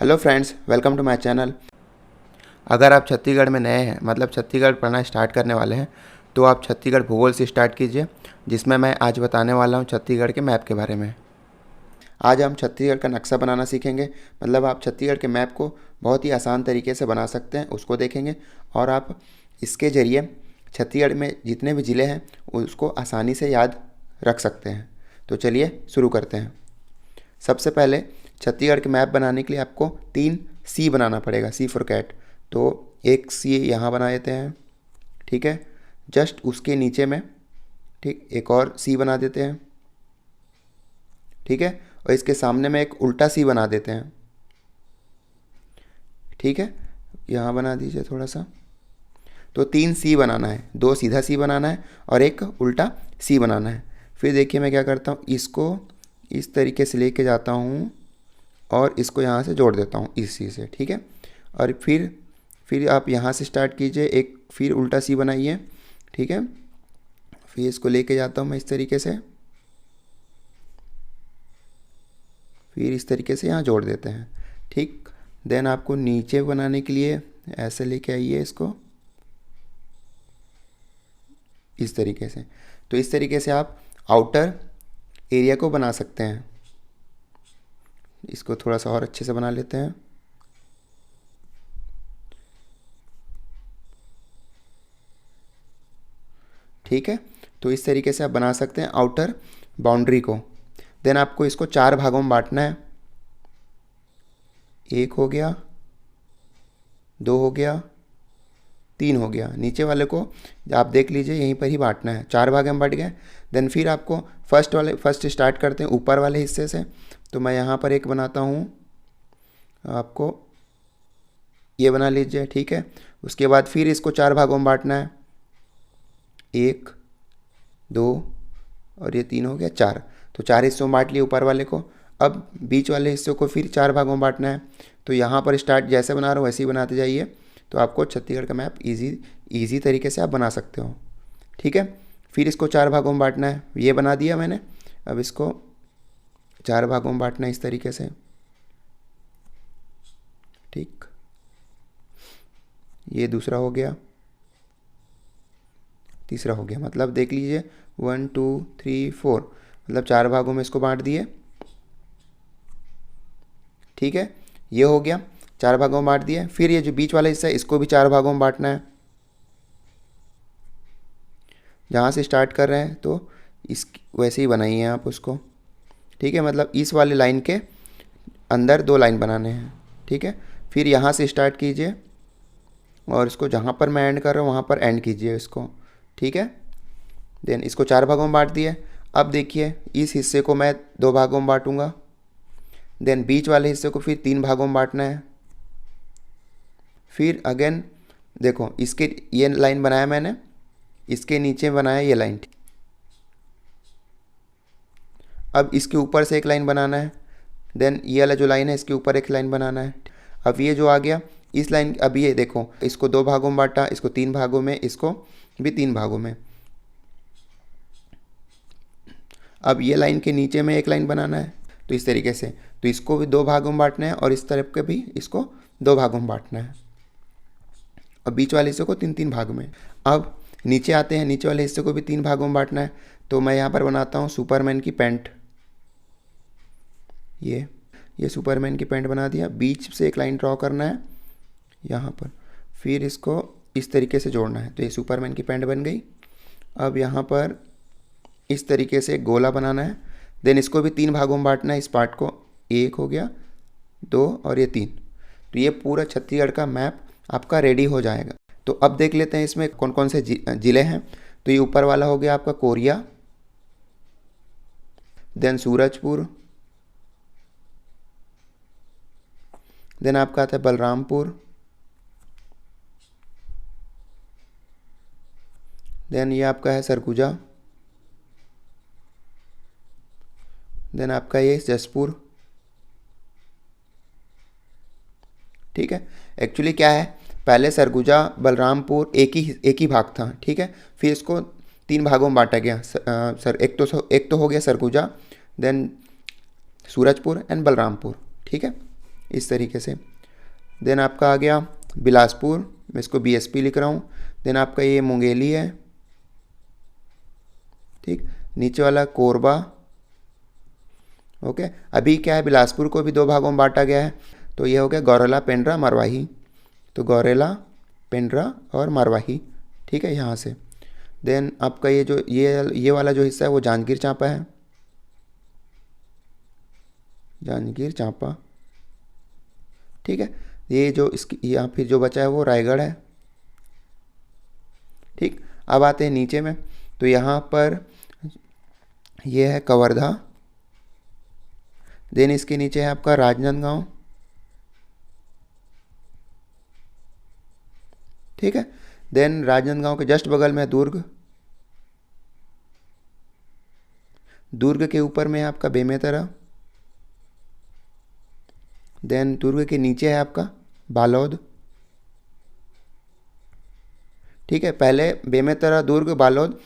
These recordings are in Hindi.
Hello friends, welcome to my channel. अगर आप छत्तीसगढ़ में नए हैं, मतलब छत्तीसगढ़ पढ़ना स्टार्ट करने वाले हैं, तो आप छत्तीसगढ़ भूगोल से स्टार्ट कीजिए, जिसमें मैं आज बताने वाला हूं छत्तीसगढ़ के मैप के बारे में। आज हम छत्तीसगढ़ का नक्शा बनाना सीखेंगे, मतलब आप छत्तीसगढ़ के मैप को बहुत ही आसान तरीके से बना सकते हैं, उसको देखेंगे। और आप इसके ज़रिए छत्तीसगढ़ में जितने भी ज़िले हैं उसको आसानी से याद रख सकते हैं। तो चलिए शुरू करते हैं। सबसे पहले छत्तीसगढ़ के मैप बनाने के लिए आपको 3 सी बनाना पड़ेगा, सी फॉर कैट। तो एक सी यहाँ बना देते हैं, ठीक है। जस्ट उसके नीचे में, ठीक, एक और सी बना देते हैं, ठीक है। और इसके सामने में एक उल्टा सी बना देते हैं, ठीक है। यहाँ बना दीजिए थोड़ा सा। तो 3 सी बनाना है, 2 सीधा सी बनाना है और एक उल्टा सी बनाना है। फिर देखिए मैं क्या करता हूँ, इसको इस तरीके से लेके जाता हूँ और इसको यहाँ से जोड़ देता हूँ इस सी से, ठीक है। और फिर आप यहाँ से स्टार्ट कीजिए, एक फिर उल्टा सी बनाइए, ठीक है। फिर इसको लेके जाता हूँ मैं इस तरीके से, फिर इस तरीके से यहाँ जोड़ देते हैं, ठीक। देन आपको नीचे बनाने के लिए ऐसे लेके आइए इसको, इस तरीके से। तो इस तरीके से आप आउटर एरिया को बना सकते हैं। इसको थोड़ा सा और अच्छे से बना लेते हैं, ठीक है। तो इस तरीके से आप बना सकते हैं आउटर बाउंड्री को। देन आपको इसको 4 भागों में बांटना है। 1 हो गया, 2 हो गया, 3 हो गया। नीचे वाले को आप देख लीजिए, यहीं पर ही बांटना है। 4 भाग में बट गए। देन फिर आपको फर्स्ट स्टार्ट करते हैं ऊपर वाले हिस्से से। तो मैं यहाँ पर एक बनाता हूँ, आपको ये बना लीजिए, ठीक है। उसके बाद फिर इसको 4 भागों में बांटना है। 1, 2 और ये 3 हो गया, 4। तो 4 हिस्सों में बांट लिए ऊपर वाले को। अब बीच वाले हिस्सों को फिर 4 भागों में बांटना है। तो यहाँ पर स्टार्ट जैसे बना रहा हूँ वैसे ही बनाते जाइए, तो आपको छत्तीसगढ़ का मैप इजी तरीके से आप बना सकते हो, ठीक है। फिर इसको 4 भागों में बांटना है, ये बना दिया मैंने। अब इसको 4 भागों में बांटना है इस तरीके से, ठीक। ये दूसरा हो गया, तीसरा हो गया, मतलब देख लीजिए 1 2 3 4, मतलब 4 भागों में इसको बांट दिए, ठीक है। ये हो गया, 4 भागों में बांट दिए। फिर ये जो बीच वाला हिस्सा है इसको भी 4 भागों में बांटना है। जहाँ से स्टार्ट कर रहे हैं तो इस वैसे ही बनाइए आप उसको, ठीक है। मतलब इस वाले लाइन के अंदर 2 लाइन बनाने हैं, ठीक है। फिर यहाँ से स्टार्ट कीजिए और इसको जहाँ पर मैं एंड कर रहा हूँ वहाँ पर एंड कीजिए इसको, ठीक है। देन इसको 4 भागों में बांट दिए। अब देखिए इस हिस्से को मैं 2 भागों में बांटूंगा। देन बीच वाले हिस्से को फिर 3 भागों में बांटना है। फिर अगेन देखो, इसके ये लाइन बनाया मैंने, इसके नीचे बनाया ये लाइन। अब इसके ऊपर से एक लाइन बनाना है। देन ये वाला जो लाइन है इसके ऊपर एक लाइन बनाना है। अब ये जो आ गया इस लाइन, अब ये देखो, इसको 2 भागों में बांटा, इसको 3 भागों में, इसको भी 3 भागों में। अब ये लाइन के नीचे में एक लाइन बनाना है, तो इस तरीके से। तो इसको भी 2 भागों में बांटना है और इस तरफ के भी इसको 2 भागों में बांटना है। और बीच वाले हिस्से को 3 भाग में। अब नीचे आते हैं, नीचे वाले हिस्से को भी 3 भागों में बांटना है। तो मैं यहाँ पर बनाता हूँ सुपरमैन की पैंट। ये सुपरमैन की पैंट बना दिया। बीच से एक लाइन ड्रॉ करना है यहाँ पर, फिर इसको इस तरीके से जोड़ना है। तो ये सुपरमैन की पैंट बन गई। अब यहाँ पर इस तरीके से एक गोला बनाना है। देन इसको भी 3 भागों में बांटना है, इस पार्ट को। 1 हो गया, 2 और ये 3। तो ये पूरा छत्तीसगढ़ का मैप आपका रेडी हो जाएगा। तो अब देख लेते हैं इसमें कौन कौन से ज़िले हैं। तो ये ऊपर वाला हो गया आपका कोरिया, देन सूरजपुर, देन आपका आता है बलरामपुर, देन ये आपका है सरगुजा, देन आपका ये जसपुर, ठीक है। एक्चुअली क्या है, पहले सरगुजा बलरामपुर एक ही भाग था, ठीक है। फिर इसको 3 भागों में बांटा गया। एक तो हो गया सरगुजा, देन सूरजपुर एंड बलरामपुर, ठीक है। इस तरीके से। देन आपका आ गया बिलासपुर, मैं इसको BSP लिख रहा हूँ। देन आपका ये मुंगेली है, ठीक। नीचे वाला कोरबा, ओके। अभी क्या है, बिलासपुर को भी 2 भागों में बांटा गया है, तो ये हो गया गौरेला, पेंड्रा, मरवाही। तो गौरेला, पेंड्रा और मरवाही, ठीक है, यहाँ से। देन आपका ये जो ये वाला जो हिस्सा है वो जांजगीर चांपा है, जांजगीर चांपा, ठीक है। ये जो इसकी यहाँ फिर जो बचा है वो रायगढ़ है, ठीक। अब आते हैं नीचे में, तो यहाँ पर ये है कवर्धा। देन इसके नीचे है आपका राजनांदगांव, ठीक है। देन राजनांदगांव के जस्ट बगल में है दुर्ग, दुर्ग के ऊपर में है आपका बेमेतरा। देन दुर्ग के नीचे है आपका बालोद, ठीक है। पहले बेमेतरा, दुर्ग, बालोद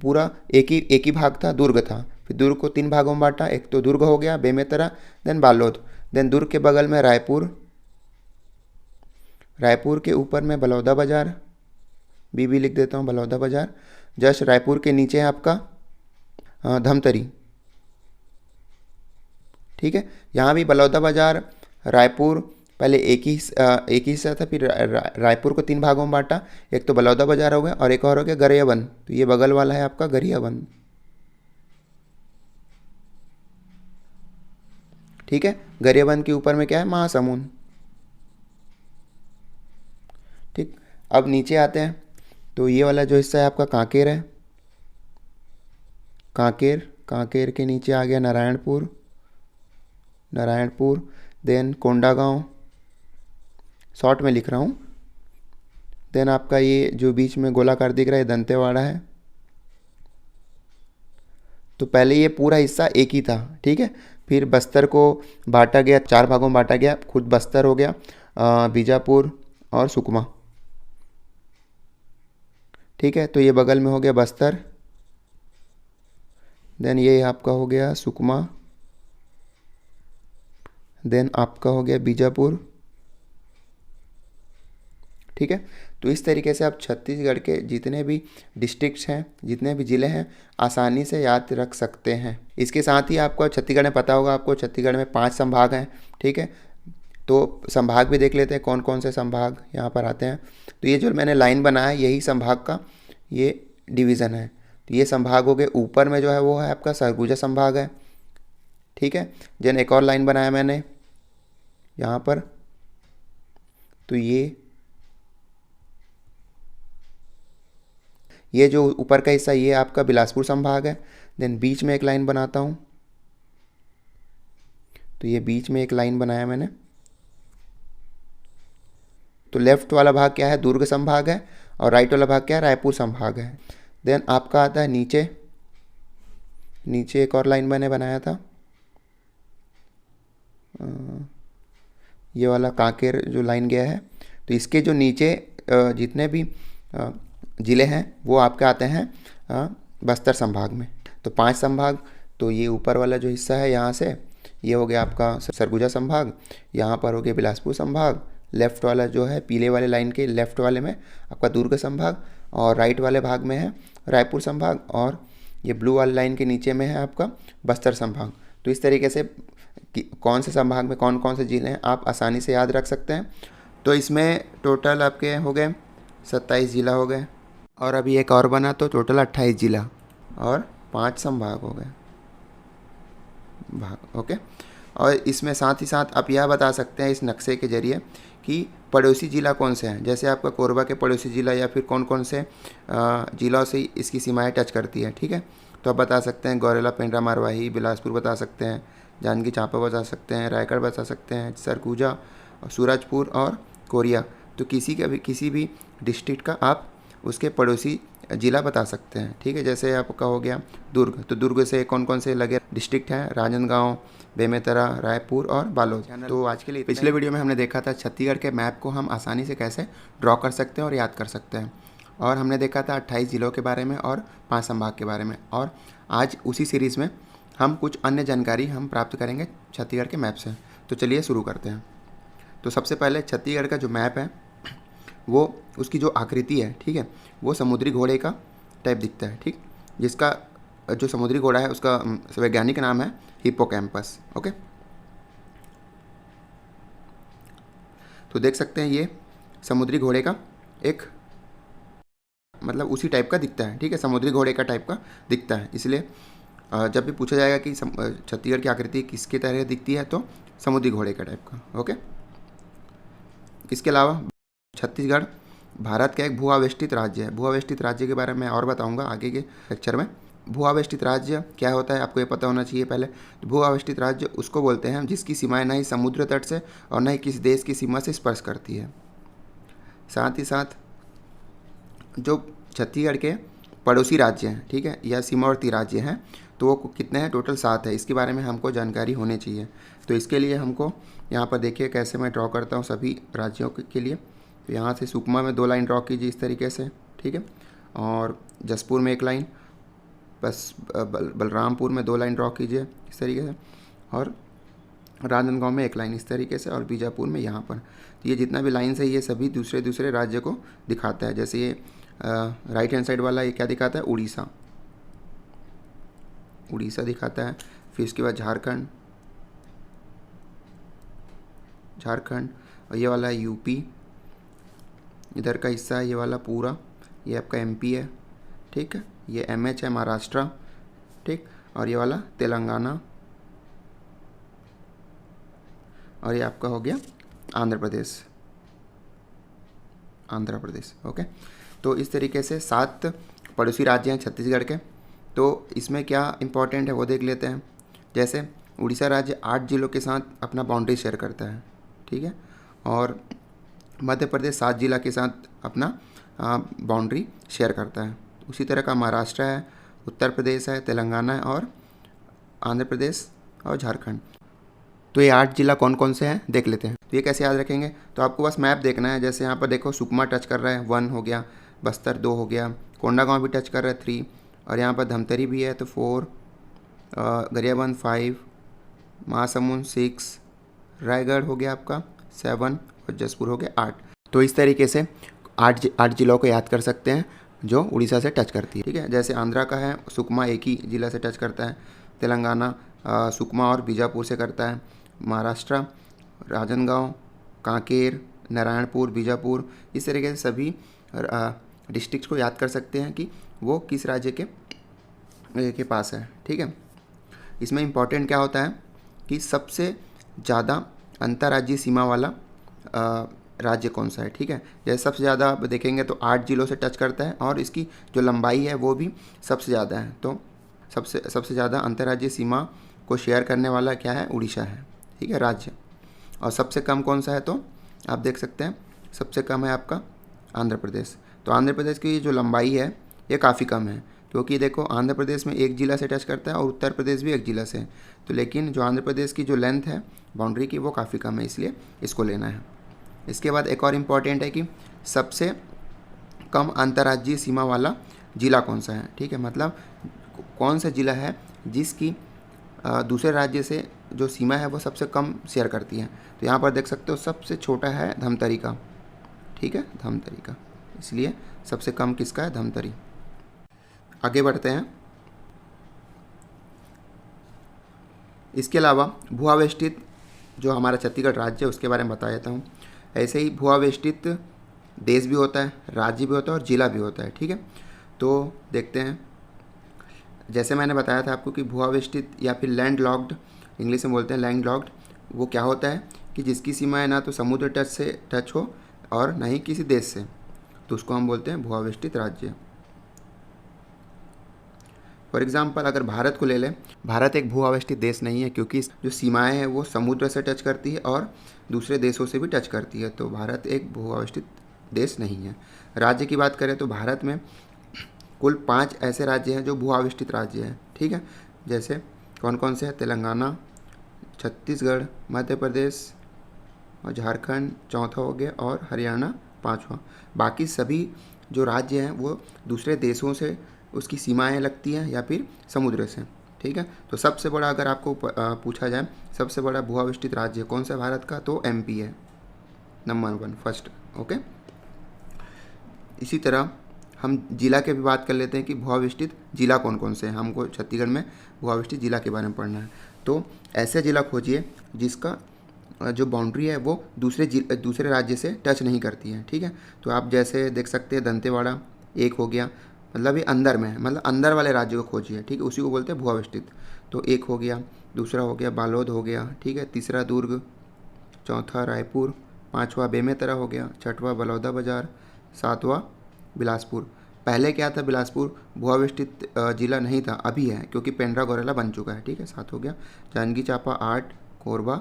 पूरा एक ही भाग था, दुर्ग था। फिर दुर्ग को 3 भागों में बांटा, एक तो दुर्ग हो गया, बेमेतरा, देन बालोद। देन दुर्ग के बगल में रायपुर, रायपुर के ऊपर में बलौदा बाजार, बीबी लिख देता हूँ, बलौदा बाजार। जस्ट रायपुर के नीचे है आपका धमतरी, ठीक है। यहाँ भी बलौदा बाजार, रायपुर पहले एक ही हिस्सा था, फिर रायपुर को 3 भागों में बांटा, एक तो बलौदा बाजार हो गया और एक और हो गया गरियाबंद। तो ये बगल वाला है आपका गरियाबंद, ठीक है। गरियाबंद के ऊपर में क्या है, महासमुंद, ठीक। अब नीचे आते हैं, तो ये वाला जो हिस्सा है आपका कांकेर है, कांकेर, कांकेर के नीचे आ गया नारायणपुर, नारायणपुर। देन कोंडागांव, शॉर्ट में लिख रहा हूँ। देन आपका ये जो बीच में गोलाकार दिख रहा है दंतेवाड़ा है। तो पहले ये पूरा हिस्सा एक ही था, ठीक है। फिर बस्तर को बांटा गया, 4 भागों में बांटा गया, खुद बस्तर हो गया, बीजापुर और सुकमा, ठीक है। तो ये बगल में हो गया बस्तर। देन ये आपका हो गया सुकमा। देन आपका हो गया बीजापुर, ठीक है। तो इस तरीके से आप छत्तीसगढ़ के जितने भी डिस्ट्रिक्ट्स हैं, जितने भी ज़िले हैं, आसानी से याद रख सकते हैं। इसके साथ ही आपको छत्तीसगढ़ में पता होगा, आपको छत्तीसगढ़ में 5 संभाग हैं, ठीक है। तो संभाग भी देख लेते हैं, कौन कौन से संभाग यहाँ पर आते हैं। तो ये जो मैंने लाइन बनाया है, यही संभाग का ये डिवीज़न है। तो ये संभाग हो गए, ऊपर में जो है वो है आपका सरगुजा संभाग है, ठीक है। जन एक और लाइन बनाया मैंने यहाँ पर, तो ये जो ऊपर का हिस्सा ये आपका बिलासपुर संभाग है। देन बीच में एक लाइन बनाता हूँ, तो ये बीच में एक लाइन बनाया मैंने। तो लेफ्ट वाला भाग क्या है, दुर्ग संभाग है, और राइट वाला भाग क्या है, रायपुर संभाग है। देन आपका आता है नीचे, नीचे एक और लाइन मैंने बनाया था, ये वाला कांकेर जो लाइन गया है। तो इसके जो नीचे जितने भी ज़िले हैं वो आपके आते हैं बस्तर संभाग में। तो 5 संभाग, तो ये ऊपर वाला जो हिस्सा है यहाँ से ये हो गया आपका सरगुजा संभाग, यहाँ पर हो गया बिलासपुर संभाग, लेफ़्ट वाला जो है पीले वाले लाइन के लेफ़्ट वाले में आपका दुर्ग संभाग, और राइट वाले भाग में है रायपुर संभाग, और ये ब्लू वाली लाइन के नीचे में है आपका बस्तर संभाग। तो इस तरीके से कौन से संभाग में कौन कौन से ज़िले हैं आप आसानी से याद रख सकते हैं। तो इसमें टोटल आपके हो गए 27 ज़िला हो गए, और अभी एक और बना तो टोटल 28 ज़िला और 5 संभाग हो गए भाग, ओके। और इसमें साथ ही साथ आप यह बता सकते हैं इस नक्शे के ज़रिए कि पड़ोसी ज़िला कौन से हैं, जैसे आपका कोरबा के पड़ोसी ज़िला या फिर कौन कौन से ज़िलों से इसकी सीमाएं टच करती है, ठीक है। तो आप बता सकते हैं गौरेला, पेंड्रा, मरवाही, बिलासपुर बता सकते हैं, जांजगीर चांपा बता सकते हैं, रायगढ़ बता सकते हैं, सरगुजा, सूरजपुर और कोरिया। तो किसी भी डिस्ट्रिक्ट का आप उसके पड़ोसी ज़िला बता सकते हैं, ठीक है। जैसे आपका हो गया दुर्ग, तो दुर्ग से कौन कौन से लगे डिस्ट्रिक्ट हैं, राजनांदगांव, बेमेतरा, रायपुर और बालोद। तो आज के लिए पिछले वीडियो में हमने देखा था छत्तीसगढ़ के मैप को हम आसानी से कैसे ड्रॉ कर सकते हैं और याद कर सकते हैं, और हमने देखा था 28 ज़िलों के बारे में और 5 संभाग के बारे में। और आज उसी सीरीज़ में हम कुछ अन्य जानकारी हम प्राप्त करेंगे छत्तीसगढ़ के मैप से। तो चलिए शुरू करते हैं। तो सबसे पहले छत्तीसगढ़ का जो मैप है वो उसकी जो आकृति है, ठीक है, वो समुद्री घोड़े का टाइप दिखता है, ठीक, जिसका जो समुद्री घोड़ा है उसका वैज्ञानिक नाम है हिप्पोकैम्पस। ओके, तो देख सकते हैं ये समुद्री घोड़े का एक मतलब उसी टाइप का दिखता है, ठीक है, समुद्री घोड़े का टाइप का दिखता है। इसलिए जब भी पूछा जाएगा कि छत्तीसगढ़ की आकृति किसके तरह दिखती है तो समुद्री घोड़े का टाइप का। ओके, इसके अलावा छत्तीसगढ़ भारत का एक भू आवेष्टित राज्य है। भू आवेष्टित राज्य के बारे में और बताऊंगा आगे के लेक्चर में। भू आवेष्टित राज्य क्या होता है आपको ये पता होना चाहिए पहले। भू आवेष्टित राज्य उसको बोलते हैं जिसकी सीमाएं न ही समुद्र तट से और न ही किसी देश की सीमा से स्पर्श करती है। साथ ही साथ जो छत्तीसगढ़ के पड़ोसी राज्य हैं, ठीक है, या सीमावर्ती राज्य हैं, तो वो कितने हैं, टोटल 7 है। इसके बारे में हमको जानकारी होनी चाहिए। तो इसके लिए हमको यहाँ पर देखिए कैसे मैं ड्रॉ करता हूँ सभी राज्यों के लिए। तो यहाँ से सुकमा में 2 लाइन ड्रॉ कीजिए इस तरीके से, ठीक है, और जसपुर में 1 लाइन, बस बलरामपुर में 2 लाइन ड्रॉ कीजिए इस तरीके से, और राजनांदगांव में 1 लाइन इस तरीके से, और बीजापुर में यहाँ पर। तो ये जितना भी लाइन्स है ये सभी दूसरे दूसरे राज्य को दिखाता है। जैसे ये राइट हैंड साइड वाला ये क्या दिखाता है, उड़ीसा, उड़ीसा दिखाता है। फिर इसके बाद झारखंड, झारखंड, और ये वाला है यूपी, इधर का हिस्सा है ये वाला पूरा, ये आपका एमपी है, ठीक है, ये एमएच है महाराष्ट्र, ठीक, और ये वाला तेलंगाना, और ये आपका हो गया आंध्र प्रदेश, आंध्र प्रदेश। ओके, तो इस तरीके से 7 पड़ोसी राज्य हैं छत्तीसगढ़ के। तो इसमें क्या इंपॉर्टेंट है वो देख लेते हैं। जैसे उड़ीसा राज्य 8 जिलों के साथ अपना बाउंड्री शेयर करता है, ठीक है, और मध्य प्रदेश 7 जिला के साथ अपना बाउंड्री शेयर करता है। उसी तरह का महाराष्ट्र है, उत्तर प्रदेश है, तेलंगाना है, और आंध्र प्रदेश और झारखंड। तो ये 8 जिला कौन कौन से हैं देख लेते हैं। तो ये कैसे याद रखेंगे, तो आपको बस मैप देखना है। जैसे यहाँ पर देखो सुकमा टच कर रहा है 1 हो गया, बस्तर 2 हो गया, कोंडागांव भी टच कर रहा है 3, और यहाँ पर धमतरी भी है तो 4, गरियाबंद 5, महासमुंद 6, रायगढ़ हो गया आपका 7, और जसपुर हो गया 8। तो इस तरीके से 8 जिलों को याद कर सकते हैं जो उड़ीसा से टच करती है, ठीक है। जैसे आंध्रा का है सुकमा एक ही जिला से टच करता है, तेलंगाना सुकमा और बीजापुर से करता है, महाराष्ट्र राजनांदगांव, कांकेर, नारायणपुर, बीजापुर, इस तरीके से सभी डिस्ट्रिक्ट्स को याद कर सकते हैं कि वो किस राज्य के पास है, ठीक है। इसमें इम्पॉर्टेंट क्या होता है कि सबसे ज़्यादा अंतर्राज्यीय सीमा वाला राज्य कौन सा है, ठीक है। जैसे सबसे ज़्यादा आप देखेंगे तो 8 जिलों से टच करता है, और इसकी जो लंबाई है वो भी सबसे ज़्यादा है। तो सबसे ज़्यादा अंतर्राज्यीय सीमा को शेयर करने वाला क्या है, उड़ीसा है, ठीक है, राज्य। और सबसे कम कौन सा है, तो आप देख सकते हैं सबसे कम है आपका आंध्र प्रदेश। तो आंध्र प्रदेश की जो लंबाई है ये काफ़ी कम है, क्योंकि देखो आंध्र प्रदेश में 1 जिला से टच करता है और उत्तर प्रदेश भी 1 जिला से है। तो लेकिन जो आंध्र प्रदेश की जो लेंथ है बाउंड्री की वो काफ़ी कम है, इसलिए इसको लेना है। इसके बाद एक और इम्पॉर्टेंट है कि सबसे कम अंतर्राज्यीय सीमा वाला जिला कौन सा है, ठीक है, मतलब कौन सा जिला है जिसकी दूसरे राज्य से जो सीमा है वो सबसे कम शेयर करती है। तो यहाँ पर देख सकते हो सबसे छोटा है धमतरी का, ठीक है, धमतरी का, इसलिए सबसे कम किसका है, धमतरी। आगे बढ़ते हैं। इसके अलावा भू आवेष्टित जो हमारा छत्तीसगढ़ राज्य है उसके बारे में बता देता हूँ। ऐसे ही भू आवेष्टित देश भी होता है, राज्य भी होता है और जिला भी होता है, ठीक है। तो देखते हैं, जैसे मैंने बताया था आपको कि भू आवेष्टित या फिर लैंड लॉक्ड, इंग्लिश में बोलते हैं लैंड लॉक्ड, वो क्या होता है कि जिसकी सीमाएं ना तो समुद्र तट से टच हो और ना ही किसी देश से, तो उसको हम बोलते हैं भू आवेष्टित राज्य। फॉर एग्जाम्पल अगर भारत को ले लें, भारत एक भू आवेष्टित देश नहीं है, क्योंकि जो सीमाएं हैं वो समुद्र से टच करती है और दूसरे देशों से भी टच करती है, तो भारत एक भू आवेष्टित देश नहीं है। राज्य की बात करें तो भारत में कुल 5 ऐसे राज्य हैं जो भू आवेष्टित राज्य हैं, ठीक है। जैसे कौन कौन से हैं, तेलंगाना, छत्तीसगढ़, मध्य प्रदेश और झारखंड चौथा हो गया, और हरियाणा 5वां। बाकी सभी जो राज्य हैं वो दूसरे देशों से उसकी सीमाएं लगती हैं या फिर समुद्र से, ठीक है। तो सबसे बड़ा अगर आपको पूछा जाए सबसे बड़ा भूअवस्थित राज्य कौन सा भारत का, तो MP है, नंबर 1 फर्स्ट। ओके। इसी तरह हम जिला के भी बात कर लेते हैं कि भूअवस्थित जिला कौन कौन से हैं। हमको छत्तीसगढ़ में भूअवस्थित जिला के बारे में पढ़ना है। तो ऐसे जिला खोजिए जिसका जो बाउंड्री है वो दूसरे राज्य से टच नहीं करती है, ठीक है। तो आप जैसे देख सकते हैं दंतेवाड़ा एक हो गया, मतलब ये अंदर में है, मतलब अंदर वाले राज्य को खोजिए, ठीक है, उसी को बोलते हैं भूअवस्थित। तो एक हो गया, दूसरा हो गया बालोद हो गया, ठीक है, तीसरा दुर्ग, चौथा रायपुर, पांचवा बेमेतरा हो गया, छठवा बलौदाबाजार, सातवां बिलासपुर। पहले क्या था, बिलासपुर भूअवस्थित जिला नहीं था, अभी है क्योंकि पेंड्रा गौरेला बन चुका है, ठीक है। 7 हो गया, जांजगीर चांपा 8, कोरबा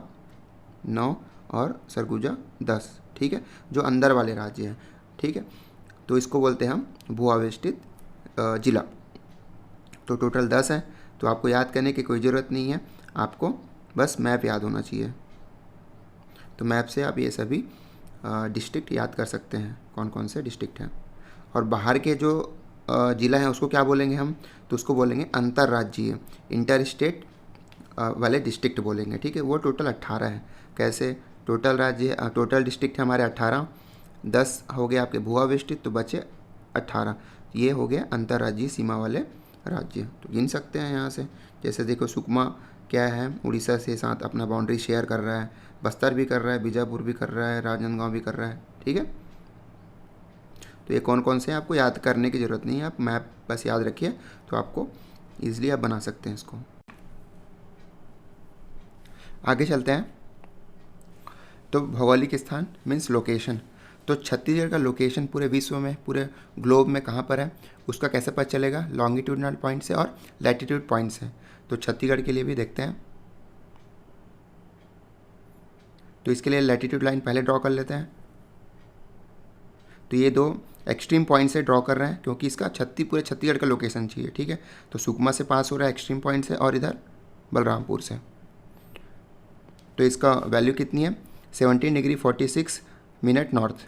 9 और सरगुजा 10, ठीक है, जो अंदर वाले राज्य हैं, ठीक है। तो इसको बोलते हैं हम भूअवस्थित जिला। तो टोटल 10 है। तो आपको याद करने की कोई ज़रूरत नहीं है, आपको बस मैप याद होना चाहिए। तो मैप से आप ये सभी डिस्ट्रिक्ट याद कर सकते हैं, कौन कौन से डिस्ट्रिक्ट हैं। और बाहर के जो ज़िला हैं उसको क्या बोलेंगे हम, तो उसको बोलेंगे अंतर्राज्यीय, इंटर स्टेट वाले डिस्ट्रिक्ट बोलेंगे, ठीक है। वो टोटल 18 है। कैसे, टोटल डिस्ट्रिक्ट है हमारे 18, 10 हो गए आपके भूअवस्थित, तो बचे 18, ये हो गया अंतर्राज्यीय सीमा वाले राज्य। तो गिन सकते हैं यहाँ से। जैसे देखो सुकमा क्या है, उड़ीसा से साथ अपना बाउंड्री शेयर कर रहा है, बस्तर भी कर रहा है, बीजापुर भी कर रहा है, राजनांदगांव भी कर रहा है, ठीक है। तो ये कौन कौन से हैं आपको याद करने की ज़रूरत नहीं है, आप मैप बस याद रखिए तो आपको ईजिली आप बना सकते हैं इसको। आगे चलते हैं। तो भौगोलिक स्थान मीन्स लोकेशन। तो छत्तीसगढ़ का लोकेशन पूरे विश्व में, पूरे ग्लोब में कहाँ पर है उसका कैसे पता चलेगा, लॉन्गिट्यूडनल पॉइंट से और लैटिट्यूड पॉइंट से। तो छत्तीसगढ़ के लिए भी देखते हैं। तो इसके लिए लैटिट्यूड लाइन पहले ड्रॉ कर लेते हैं। तो ये दो एक्सट्रीम पॉइंट से ड्रॉ कर रहे हैं क्योंकि इसका पूरे छत्तीसगढ़ का लोकेशन चाहिए, ठीक है। तो सुकमा से पास हो रहा है एक्सट्रीम पॉइंट से, और इधर बलरामपुर से। तो इसका वैल्यू कितनी है, 17 डिग्री 46 मिनट नॉर्थ,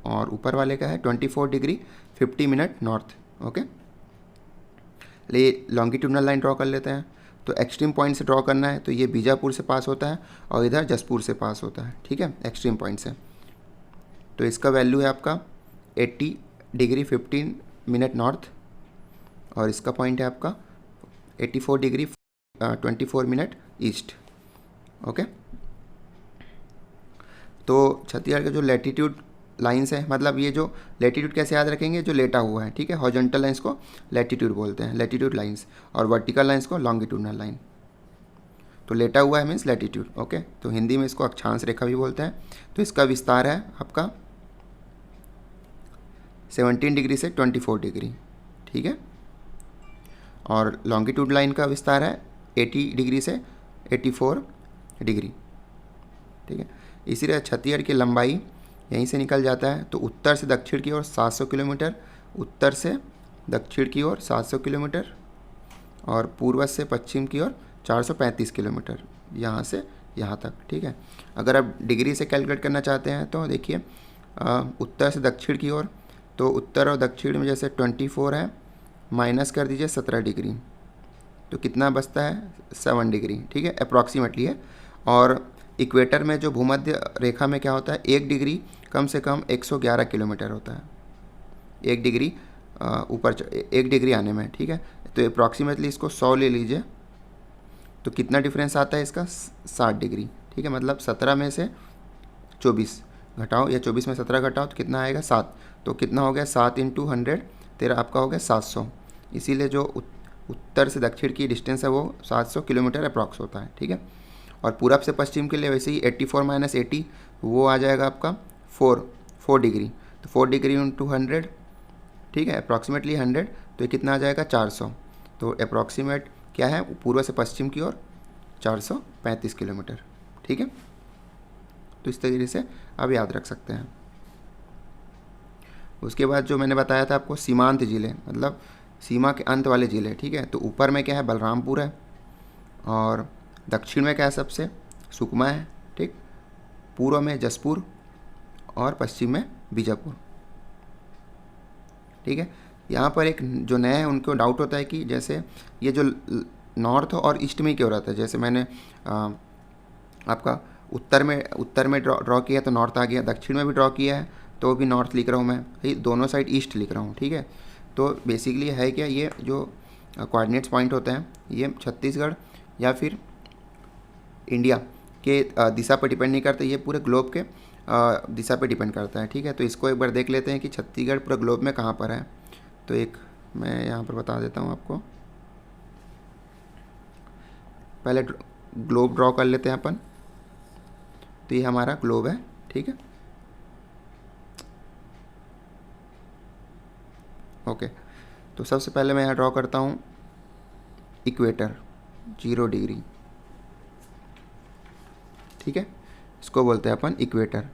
और ऊपर वाले का है 24 डिग्री 50 मिनट नॉर्थ। ओके, ले लॉन्गिट्यूडनल लाइन ड्रॉ कर लेते हैं। तो एक्सट्रीम पॉइंट से ड्रॉ करना है, तो ये बीजापुर से पास होता है और इधर जसपुर से पास होता है, ठीक है, एक्सट्रीम पॉइंट से। तो इसका वैल्यू है आपका 80 डिग्री 15 मिनट नॉर्थ, और इसका पॉइंट है आपका 84 डिग्री 24 मिनट ईस्ट। ओके, तो छत्तीसगढ़ के जो लैटिट्यूड लाइंस है, मतलब ये जो लैटिट्यूड कैसे याद रखेंगे, जो लेटा हुआ है, ठीक है, हॉरिजॉन्टल लाइंस को लैटिट्यूड बोलते हैं, लैटिट्यूड लाइंस, और वर्टिकल लाइंस को लॉन्गिट्यूडनल लाइन। तो लेटा हुआ है मीन्स लैटिट्यूड। ओके, तो हिंदी में इसको अक्षांश रेखा भी बोलते हैं। तो इसका विस्तार है आपका 17 डिग्री से 24 डिग्री, ठीक है, और लॉन्गिट्यूड लाइन का विस्तार है 80 डिग्री से 84 डिग्री, ठीक है। इसीलिए छत्तीसगढ़ की लंबाई यहीं से निकल जाता है। तो उत्तर से दक्षिण की ओर 700 किलोमीटर, उत्तर से दक्षिण की ओर 700 किलोमीटर, और पूर्व से पश्चिम की ओर 435 किलोमीटर, यहाँ से यहाँ तक, ठीक है। अगर आप डिग्री से कैलकुलेट करना चाहते हैं तो देखिए, उत्तर से दक्षिण की ओर, तो उत्तर और दक्षिण में जैसे 24 है, माइनस कर दीजिए 17 डिग्री, तो कितना बचता है 7 डिग्री, ठीक है, अप्रॉक्सीमेटली है। और इक्वेटर में जो भूमध्य रेखा में क्या होता है, 1 डिग्री कम से कम 111 किलोमीटर होता है, 1 डिग्री ऊपर 1 डिग्री आने में, ठीक है। तो अप्रॉक्सीमेटली इसको 100 ले लीजिए, तो कितना डिफरेंस आता है इसका 60 डिग्री, ठीक है। मतलब 17 में से 24 घटाओ, या 24 में 17 घटाओ तो कितना आएगा 7, तो कितना हो गया 7 × 100, तेरा आपका हो गया 700। इसीलिए जो उत्तर से दक्षिण की डिस्टेंस है वो 700 किलोमीटर अप्रॉक्स होता है, ठीक है। और पूरब से पश्चिम के लिए वैसे ही 84 - 80 वो आ जाएगा आपका 4 डिग्री, तो 4 डिग्री × 100, ठीक है, अप्रॉक्सीमेटली 100, तो ये कितना आ जाएगा 400। तो अप्रॉक्सीमेट क्या है, पूर्व से पश्चिम की ओर 435 किलोमीटर, ठीक है। तो इस तरीके से आप याद रख सकते हैं। उसके बाद जो मैंने बताया था आपको सीमांत जिले, मतलब सीमा के अंत वाले जिले, ठीक है। तो ऊपर में क्या है, बलरामपुर है, और दक्षिण में क्या है, सबसे सुकमा है, ठीक, पूर्व में जसपुर, और पश्चिम में बीजापुर, ठीक है। यहाँ पर एक जो नए हैं उनको डाउट होता है कि जैसे ये जो नॉर्थ और ईस्ट में क्यों रहता है? जैसे मैंने आपका उत्तर में ड्रॉ किया तो नॉर्थ आ गया, दक्षिण में भी ड्रॉ किया है तो भी नॉर्थ लिख रहा हूँ मैं, ये दोनों साइड ईस्ट लिख रहा हूँ, ठीक है। तो बेसिकली है क्या, ये जो कोऑर्डिनेट्स पॉइंट होते हैं ये छत्तीसगढ़ या फिर इंडिया के दिशा पर डिपेंड नहीं करता, ये पूरे ग्लोब के दिशा पे डिपेंड करता है, ठीक है। तो इसको एक बार देख लेते हैं कि छत्तीसगढ़ पूरे ग्लोब में कहाँ पर है। तो एक मैं यहाँ पर बता देता हूँ आपको, पहले ग्लोब ड्रॉ कर लेते हैं अपन। तो ये हमारा ग्लोब है, ठीक है, ओके। तो सबसे पहले मैं यहाँ ड्रॉ करता हूँ इक्वेटर 0 डिग्री, ठीक है, इसको बोलते हैं अपन इक्वेटर।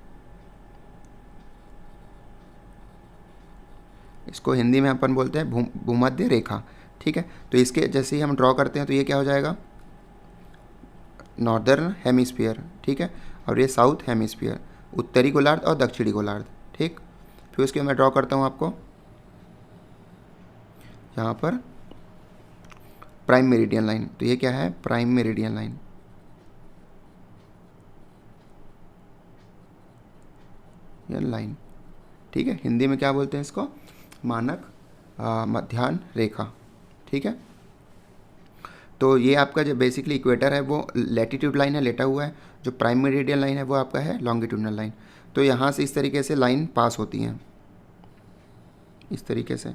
इसको हिंदी में अपन बोलते हैं भूमध्य रेखा, ठीक है। तो इसके जैसे ही हम ड्रॉ करते हैं तो ये क्या हो जाएगा, नॉर्दर्न हेमिस्फीयर, ठीक है, और ये साउथ हेमिस्फीयर, उत्तरी गोलार्ध और दक्षिणी गोलार्ध, ठीक। फिर उसके मैं ड्रॉ करता हूँ आपको यहाँ पर प्राइम मेरिडियन लाइन। तो ये क्या है, प्राइम मेरिडियन लाइन, ये लाइन, ठीक है। हिंदी में क्या बोलते हैं इसको, मानक मध्याह्न रेखा, ठीक है। तो ये आपका जो बेसिकली इक्वेटर है वो लैटिट्यूड लाइन है, लेटा हुआ है। जो प्राइम मेरिडियन लाइन है वो आपका है लॉन्गिट्यूडनल लाइन। तो यहाँ से इस तरीके से लाइन पास होती हैं, इस तरीके से।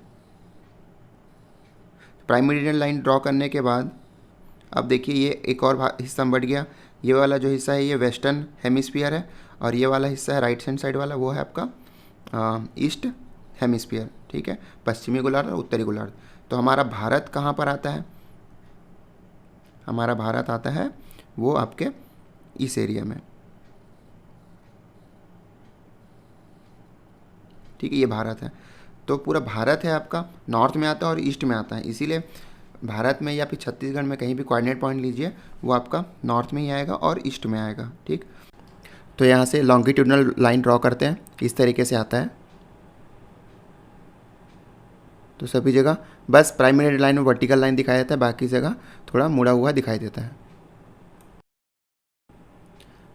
प्राइम मेरिडियन लाइन ड्रॉ करने के बाद अब देखिए ये एक और हिस्सा बढ़ गया। ये वाला जो हिस्सा है ये वेस्टर्न हेमिस्फीयर है, और ये वाला हिस्सा है राइट हैंड साइड वाला, वो है आपका ईस्ट हेमिस्फीयर, ठीक है, पश्चिमी गोलार्ध और उत्तरी गोलार्ध। तो हमारा भारत कहाँ पर आता है, हमारा भारत आता है वो आपके इस एरिया में, ठीक है, ये भारत है। तो पूरा भारत है आपका नॉर्थ में आता है और ईस्ट में आता है, इसीलिए भारत में या फिर छत्तीसगढ़ में कहीं भी कोऑर्डिनेट पॉइंट लीजिए वो आपका नॉर्थ में ही आएगा और ईस्ट में आएगा, ठीक। तो यहाँ से लॉन्गिट्यूडनल लाइन ड्रॉ करते हैं, इस तरीके से आता है। तो सभी जगह बस प्राइमरी लाइन में वर्टिकल लाइन दिखाया जाता है, बाकी जगह थोड़ा मुड़ा हुआ दिखाई देता है,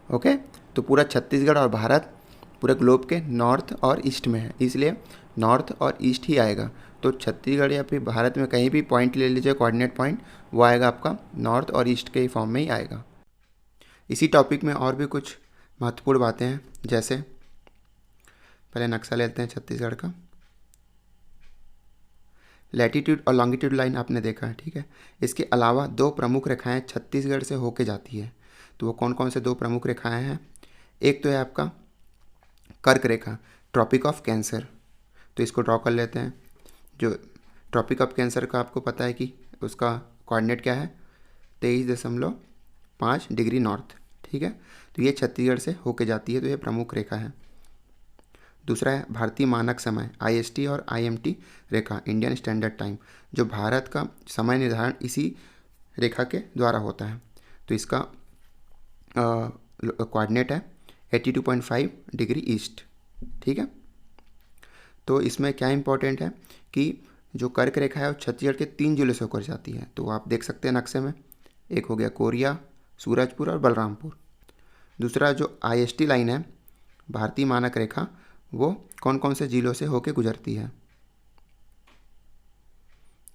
ओके। तो पूरा छत्तीसगढ़ और भारत पूरे ग्लोब के नॉर्थ और ईस्ट में है, इसलिए नॉर्थ और ईस्ट ही आएगा। तो छत्तीसगढ़ या फिर भारत में कहीं भी पॉइंट ले लीजिए कोऑर्डिनेट पॉइंट, वो आएगा आपका नॉर्थ और ईस्ट के फॉर्म में ही आएगा। इसी टॉपिक में और भी कुछ महत्वपूर्ण बातें हैं, जैसे पहले नक्शा लेते हैं छत्तीसगढ़ का। लैटिट्यूड और लॉन्गिट्यूड लाइन आपने देखा है, ठीक है। इसके अलावा दो प्रमुख रेखाएं छत्तीसगढ़ से होके जाती है। तो वो कौन कौन से दो प्रमुख रेखाएं हैं, एक तो है आपका कर्क रेखा, ट्रॉपिक ऑफ कैंसर। तो इसको ड्रॉ कर लेते हैं। जो ट्रॉपिक ऑफ कैंसर का आपको पता है कि उसका कोऑर्डिनेट क्या है, 23.5 डिग्री नॉर्थ, ठीक है। तो ये छत्तीसगढ़ से होके जाती है, तो ये प्रमुख रेखा है। दूसरा है भारतीय मानक समय IST और IMT रेखा, इंडियन स्टैंडर्ड टाइम। जो भारत का समय निर्धारण इसी रेखा के द्वारा होता है। तो इसका कोऑर्डिनेट है 82.5 डिग्री ईस्ट, ठीक है। तो इसमें क्या इंपॉर्टेंट है कि जो कर्क रेखा है वो छत्तीसगढ़ के 3 जिलों से होकर जाती है। तो आप देख सकते हैं नक्शे में, एक हो गया कोरिया, सूरजपुर और बलरामपुर। दूसरा जो IST लाइन है, भारतीय मानक रेखा, वो कौन कौन से जिलों से होकर गुजरती है,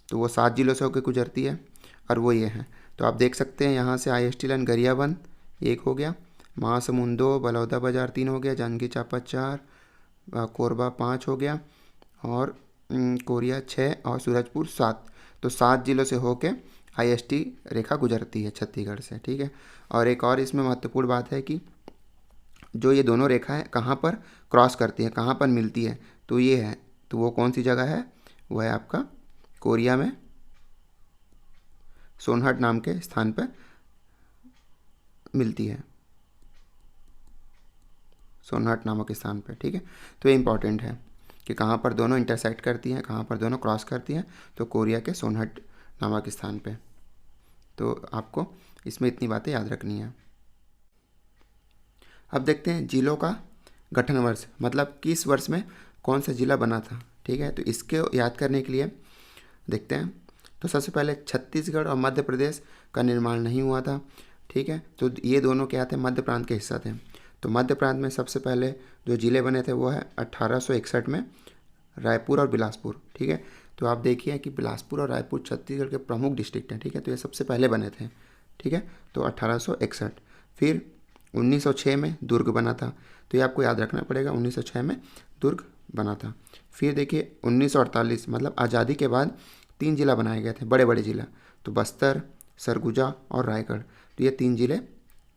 तो वो 7 जिलों से होकर गुजरती है, और वो ये है। तो आप देख सकते हैं यहाँ से IST लाइन गरियाबंद 1 हो गया, महासमुंद 2, बलौदा बाजार 3 हो गया, जांजगीर चांपा 4, कोरबा 5 हो गया, और कोरिया 6 और सूरजपुर 7। तो 7 जिलों से होके IST रेखा गुजरती है छत्तीसगढ़ से, ठीक है। और एक और इसमें महत्वपूर्ण बात है कि जो ये दोनों रेखाएं कहाँ पर क्रॉस करती हैं, कहाँ पर मिलती है, तो ये है, तो वो कौन सी जगह है, वो है आपका कोरिया में सोनहट नाम के स्थान पर मिलती है, सोनहट नामक स्थान पर, ठीक है। तो ये इंपॉर्टेंट है कि कहाँ पर दोनों इंटरसेक्ट करती हैं, कहाँ पर दोनों क्रॉस करती हैं, तो कोरिया के सोनहट नामक स्थान पे। तो आपको इसमें इतनी बातें याद रखनी है। अब देखते हैं जिलों का गठन वर्ष, मतलब किस वर्ष में कौन सा जिला बना था, ठीक है। तो इसके याद करने के लिए देखते हैं तो सबसे पहले छत्तीसगढ़ और मध्य प्रदेश का निर्माण नहीं हुआ था, ठीक है। तो ये दोनों क्या थे, मध्य प्रांत के हिस्सा थे। तो मध्य प्रांत में सबसे पहले जो ज़िले बने थे वो है 1861 में रायपुर और बिलासपुर, ठीक है। तो आप देखिए कि बिलासपुर और रायपुर छत्तीसगढ़ के प्रमुख डिस्ट्रिक्ट हैं, ठीक है। तो ये सबसे पहले बने थे, ठीक है। तो 1861। फिर 1906 में दुर्ग बना था, तो ये आपको याद रखना पड़ेगा, 1906 में दुर्ग बना था। फिर देखिए 1948 मतलब आज़ादी के बाद 3 जिला बनाए गए थे, बड़े बड़े जिला। तो बस्तर, सरगुजा और रायगढ़, तो ये 3 जिले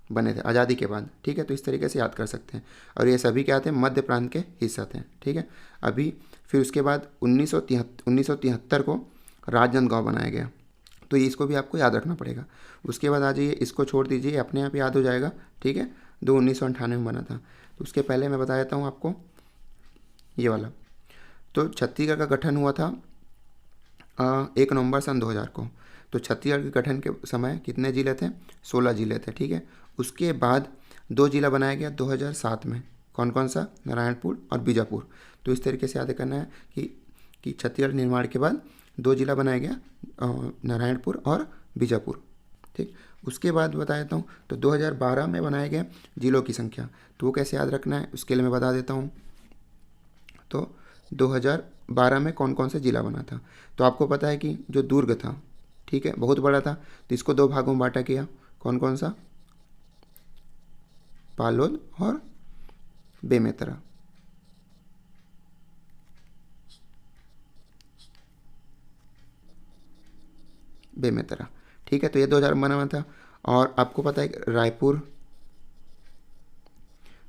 बने थे आज़ादी के बाद, ठीक है। तो इस तरीके से याद कर सकते हैं। और ये सभी क्या थे, मध्य प्रांत के हिस्सा थे, ठीक है। अभी फिर उसके बाद 1973 को राजनांदगांव बनाया गया, तो ये इसको भी आपको याद रखना पड़ेगा। उसके बाद आ जाइए, इसको छोड़ दीजिए, अपने आप याद हो जाएगा, ठीक है। 1998 में बना था। तो उसके पहले मैं बता देता हूँ आपको ये वाला। तो छत्तीसगढ़ का गठन हुआ था 1 नवंबर सन 2000 को। तो छत्तीसगढ़ के गठन के समय कितने ज़िले थे, 16 ज़िले थे, ठीक है। उसके बाद 2 जिला बनाया गया 2007 में, कौन कौन सा, नारायणपुर और बीजापुर। तो इस तरीके से याद करना है कि छत्तीसगढ़ निर्माण के बाद 2 जिला बनाया गया, नारायणपुर और बीजापुर, ठीक। उसके बाद बता देता हूँ, तो 2012 में बनाए गए जिलों की संख्या, तो वो कैसे याद रखना है उसके लिए मैं बता देता हूँ। तो 2012 में कौन कौन से ज़िला बना था, तो आपको पता है कि जो दुर्ग था, ठीक है, बहुत बड़ा था, तो इसको 2 भागों में बांटा गया, कौन कौन सा, बालोद और बेमेतरा, बेमेतरा, ठीक है। तो ये 2000 में बना था। और आपको पता है कि रायपुर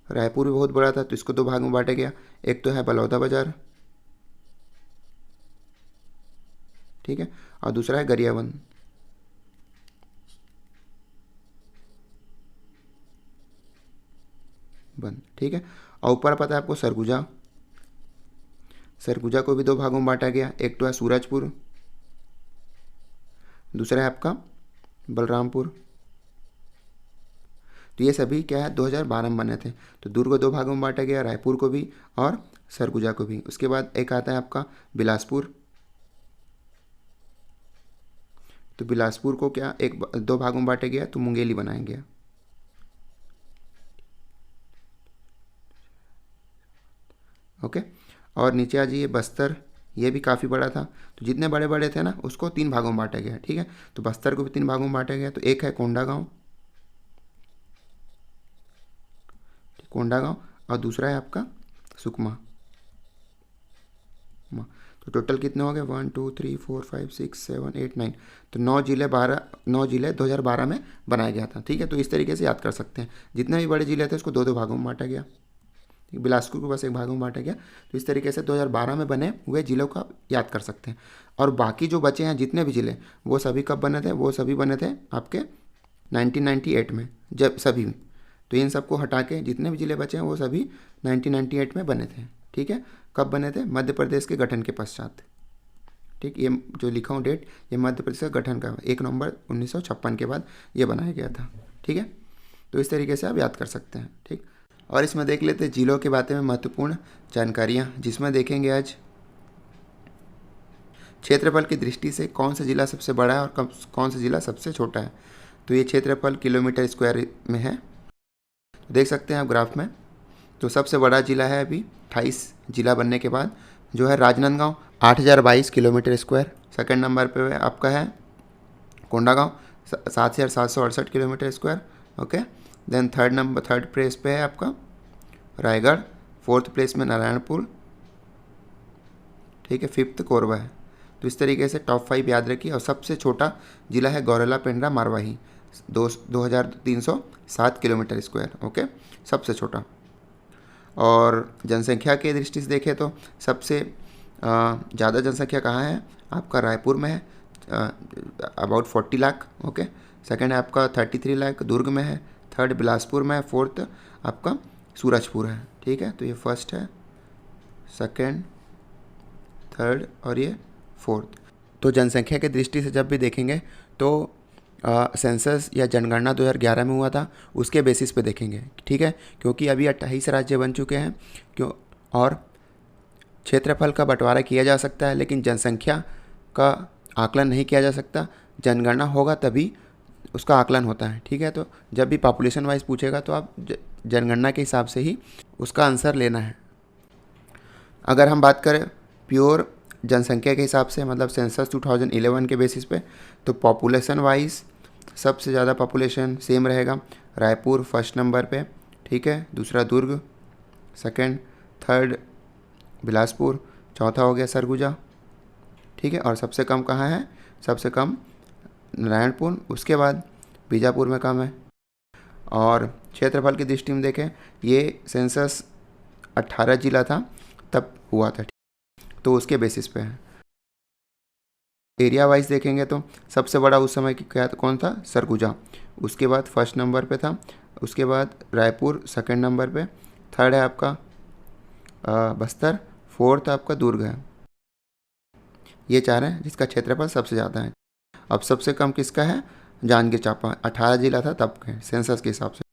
भी बहुत बड़ा था, तो इसको 2 भाग में बांटा गया, एक तो है बलौदा बाजार, ठीक है, और दूसरा है गरियाबंद, ठीक है। और ऊपर पता है आपको सरगुजा, सरगुजा को भी 2 भागों में बांटा गया, एक तो है सूरजपुर, दूसरा है आपका बलरामपुर। तो ये सभी क्या है 2012 में बने थे। तो दुर्ग को 2 भागों में बांटा गया, रायपुर को भी और सरगुजा को भी। उसके बाद एक आता है आपका बिलासपुर, तो बिलासपुर को क्या 2 भागों में बांटा गया, तो मुंगेली बनाया गया, ओके। और नीचे आ जाइए बस्तर, ये भी काफ़ी बड़ा था, तो जितने बड़े बड़े थे ना उसको 3 भागों में बांटा गया, ठीक है। तो बस्तर को भी 3 भागों में बांटा गया, तो एक है कोंडागांव, और दूसरा है आपका सुकमा। तो टोटल कितने हो गए, 1 2 3 4 5 6 7 8 9, तो 9 जिले 2012 में बनाया गया था, ठीक है। तो इस तरीके से याद कर सकते हैं, जितने भी बड़े जिले थे उसको 2 2 भागों में बांटा गया, बिलासपुर को बस 1 भागों में बांटा गया। तो इस तरीके से 2012 में बने हुए जिलों का याद कर सकते हैं। और बाकी जो बचे हैं जितने भी जिले, वो सभी कब बने थे, वो सभी बने थे आपके 1998 में, जब सभी। तो इन सबको हटा के जितने भी जिले बचे हैं वो सभी 1998 में बने थे, ठीक है। कब बने थे, मध्य प्रदेश के गठन के पश्चात, ठीक। ये जो लिखा हूँ डेट, ये मध्य प्रदेश का गठन का 1 नवंबर 1956 के बाद ये बनाया गया था, ठीक है। तो इस तरीके से आप याद कर सकते हैं, ठीक। और इसमें देख लेते हैं जिलों के बारे में महत्वपूर्ण जानकारियाँ, जिसमें देखेंगे आज क्षेत्रफल की दृष्टि से कौन सा जिला सबसे बड़ा है और कौन सा जिला सबसे छोटा है। तो ये क्षेत्रफल किलोमीटर स्क्वायर में है, देख सकते हैं आप ग्राफ में। तो सबसे बड़ा जिला है अभी 28 जिला बनने के बाद, जो है Rajnandgaon, 8022 kilometre square. Second number पे आपका है Kondagaon, 7768 kilometre square, okay. Then third place पे है आपका रायगढ़, 4th प्लेस में नारायणपुर, ठीक है, 5th कोरबा है। तो इस तरीके से टॉप 5 याद रखिए। और सबसे छोटा जिला है Gaurela Pendra Marwahi, 2307 kilometre square, okay, सबसे छोटा। और जनसंख्या के दृष्टि से देखें तो सबसे ज़्यादा जनसंख्या कहाँ है, आपका रायपुर में है, अबाउट 40 लाख, ओके। सेकंड है आपका 33 लाख दुर्ग में है, थर्ड बिलासपुर में है, 4th आपका सूरजपुर है, ठीक है। तो ये फर्स्ट है, सेकंड, थर्ड और ये 4th। तो जनसंख्या की दृष्टि से जब भी देखेंगे तो सेंसस या जनगणना 2011 में हुआ था, उसके बेसिस पे देखेंगे, ठीक है। क्योंकि अभी 28 राज्य बन चुके हैं, और क्षेत्रफल का बंटवारा किया जा सकता है, लेकिन जनसंख्या का आकलन नहीं किया जा सकता, जनगणना होगा तभी उसका आकलन होता है, ठीक है। तो जब भी पॉपुलेशन वाइज पूछेगा तो आप जनगणना के हिसाब से ही उसका आंसर लेना है। अगर हम बात करें प्योर जनसंख्या के हिसाब से, मतलब सेंसस 2011 के बेसिस पे, तो पॉपुलेशन वाइज सबसे ज़्यादा पॉपुलेशन सेम रहेगा, रायपुर फर्स्ट नंबर पे, ठीक है। दूसरा दुर्ग, सेकंड, थर्ड बिलासपुर, चौथा हो गया सरगुजा, ठीक है। और सबसे कम कहाँ है? सबसे कम नारायणपुर, उसके बाद बीजापुर में कम है। और क्षेत्रफल की दृष्टि में देखें, ये सेंसस 18 जिला था तब हुआ था, तो उसके बेसिस पे है। एरिया वाइज देखेंगे तो सबसे बड़ा उस समय की क्या कौन था? सरगुजा। उसके बाद फर्स्ट नंबर पे था, उसके बाद रायपुर सेकंड नंबर पे, थर्ड है आपका बस्तर, फोर्थ आपका दुर्ग है। ये चार हैं जिसका क्षेत्रफल सबसे ज़्यादा है। अब सबसे कम किसका है? जांजगीर चांपा, 18 जिला था तब के सेंसस के हिसाब से,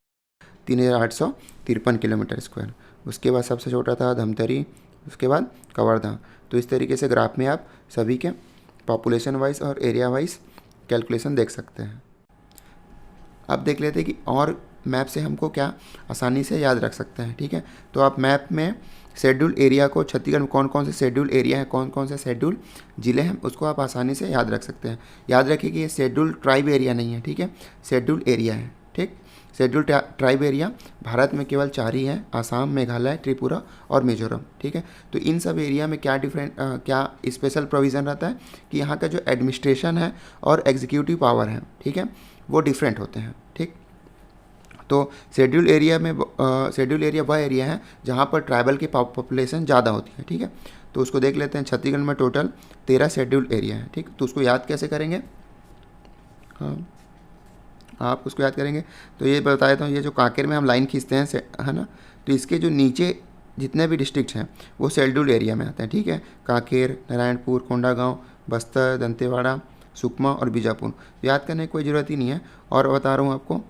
3853 किलोमीटर स्क्वायर। उसके बाद सबसे छोटा था धमतरी, उसके बाद कवर्धा। तो इस तरीके से ग्राफ में आप सभी के पॉपुलेशन वाइज और एरिया वाइज कैलकुलेशन देख सकते हैं। अब देख लेते हैं कि और मैप से हमको क्या आसानी से याद रख सकते हैं, ठीक है। तो आप मैप में शेड्यूल एरिया को, छत्तीसगढ़ में कौन कौन से शेड्यूल एरिया हैं, कौन कौन से शेड्यूल जिले हैं, उसको आप आसानी से याद रख सकते हैं। याद रखिए कि ये शेड्यूल ट्राइब एरिया नहीं है, ठीक है, शेड्यूल एरिया है, ठीक। शेड्यूल ट्राइब एरिया भारत में केवल 4 ही हैं, आसाम, मेघालय, त्रिपुरा और मिजोरम, ठीक है। तो इन सब एरिया में क्या क्या स्पेशल प्रोविज़न रहता है कि यहाँ का जो एडमिनिस्ट्रेशन है और एग्जीक्यूटिव पावर है, ठीक है, वो डिफरेंट होते हैं, ठीक। तो शेड्यूल एरिया वह एरिया है जहाँ पर ट्राइबल की पॉपुलेशन ज़्यादा होती है, ठीक है। तो उसको देख लेते हैं। छत्तीसगढ़ में टोटल 13 शेड्यूल एरिया है, ठीक। तो उसको याद कैसे करेंगे? हाँ, आप उसको याद करेंगे तो ये बता देता हूँ, ये जो कांकेर में हम लाइन खींचते हैं, है ना, तो इसके जो नीचे जितने भी डिस्ट्रिक्ट हैं वो शेड्यूल एरिया में आते हैं, ठीक है। कांकेर, नारायणपुर, कोंडागांव, बस्तर, दंतेवाड़ा, सुकमा और बीजापुर। याद करने की कोई ज़रूरत ही नहीं है। और बता रहा हूँ आपको,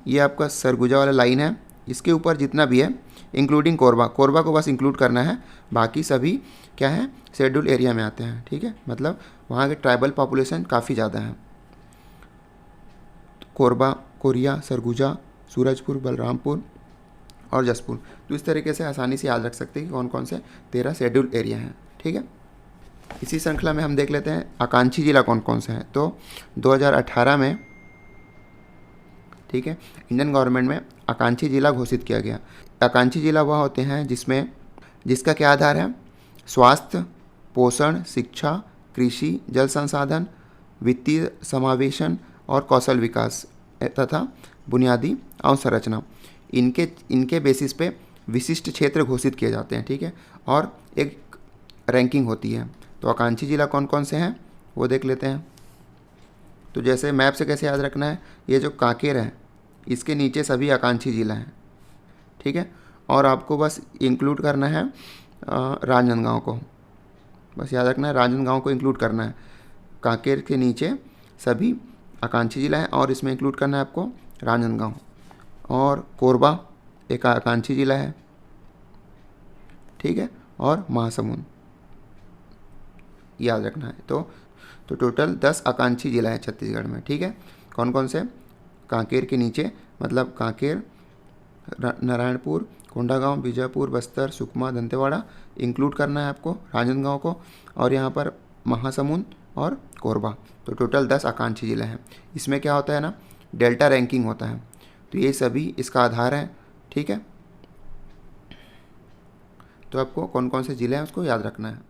ये आपका सरगुजा वाला लाइन है, इसके ऊपर जितना भी है इंक्लूडिंग कोरबा, कोरबा को बस इंक्लूड करना है, बाकी सभी क्या है? शेड्यूल एरिया में आते हैं, ठीक है। मतलब वहाँ के ट्राइबल पॉपुलेशन काफ़ी ज़्यादा है। कोरबा, कोरिया, सरगुजा, सूरजपुर, बलरामपुर और जसपुर। तो इस तरीके से आसानी से याद रख सकते हैं कि कौन कौन से 13 शेड्यूल एरिया हैं, ठीक है। इसी श्रृंखला में हम देख लेते हैं आकांक्षी जिला कौन कौन से हैं। तो 2018 में, ठीक है, इंडियन गवर्नमेंट में आकांक्षी जिला घोषित किया गया। आकांक्षी जिला वह होते हैं जिसका क्या आधार है? स्वास्थ्य, पोषण, शिक्षा, कृषि, जल संसाधन, वित्तीय समावेशन और कौशल विकास तथा बुनियादी अवसंरचना, इनके बेसिस पे विशिष्ट क्षेत्र घोषित किए जाते हैं, ठीक है। और एक रैंकिंग होती है। तो आकांक्षी जिला कौन कौन से हैं वो देख लेते हैं। तो जैसे मैप से कैसे याद रखना है, ये जो कांकेर है इसके नीचे सभी आकांक्षी जिला हैं, ठीक है। और आपको बस इंक्लूड करना है राजनांदगांव को, बस याद रखना है राजनांदगांव को इंक्लूड करना है। कांकेर के नीचे सभी आकांक्षी जिला है और इसमें इंक्लूड करना है आपको राजनांदगांव। और कोरबा एक आकांक्षी जिला है, ठीक है, और महासमुंद याद रखना है। तो टोटल 10 आकांक्षी जिला है छत्तीसगढ़ में, ठीक है। कौन कौन से? कांकेर के नीचे, मतलब कांकेर, नारायणपुर, कोंडागांव, बीजापुर, बस्तर, सुकमा, दंतेवाड़ा, इंक्लूड करना है आपको राजनांदगांव को, और यहाँ पर महासमुंद और कोरबा। तो टोटल 10 आकांक्षी जिले हैं। इसमें क्या होता है ना, डेल्टा रैंकिंग होता है। तो ये सभी इसका आधार है, ठीक है। तो आपको कौन कौन से ज़िले हैं उसको याद रखना है।